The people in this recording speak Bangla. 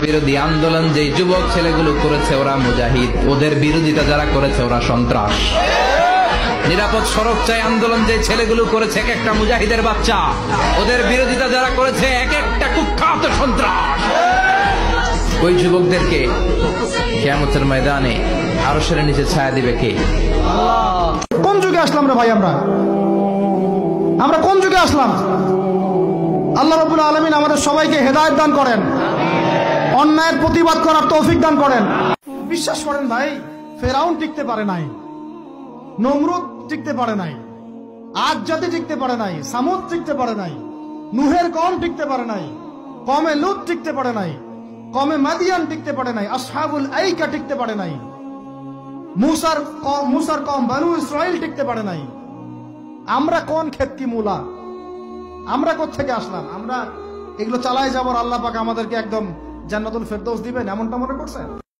বিরোধী আন্দোলন যে যুবক ছেলেগুলো করেছে ওরা মুজাহিদ, ওদের বিরোধিতা যারা করেছে ওরা সন্ত্রাস। নিরাপদ সড়ক চাই আন্দোলন যে ছেলেগুলো করেছে এক একটা মুজাহিদের বাচ্চা, ওদের বিরোধিতা যারা করেছে এক একটা কুখ্যাত সন্ত্রাস। ওই যুবকদেরকে কিয়ামতের ময়দানে আরশের নিচে ছায়া দিবে কে? কোন যুগে আসলাম রে ভাই? আমরা কোন যুগে আসলাম? আল্লাহ রাব্বুল আলামিন আমাদের সবাইকে হেদায়েত দান করেন, অন্যায়ের প্রতিবাদ করার তৌফিক দান করেন। বিশ্বাস করেন ভাই, ফেরাউন টিকতে পারে নাই, নমরুদ টিকতে পারে নাই, আদ জাতি টিকতে পারে নাই, সামুদ টিকতে পারে নাই, নূহের কওম টিকতে পারে নাই, কওমে লূত টিকতে পারে নাই, কওমে মাদিয়ান টিকতে পারে নাই, আসহাবুল আইকা টিকতে পারে নাই, মুসার কওম বনু ইসরাইল টিকতে পারে নাই। আমরা কোন ক্ষেত কি মূলা? আমরা কোত্থেকে আসলাম? আমরা এগুলো চালাই যাবার আল্লাহ পাক আমাদেরকে একদম জান্নাতুল ফেরদৌস দিবেন এমনটা মনে করছেন?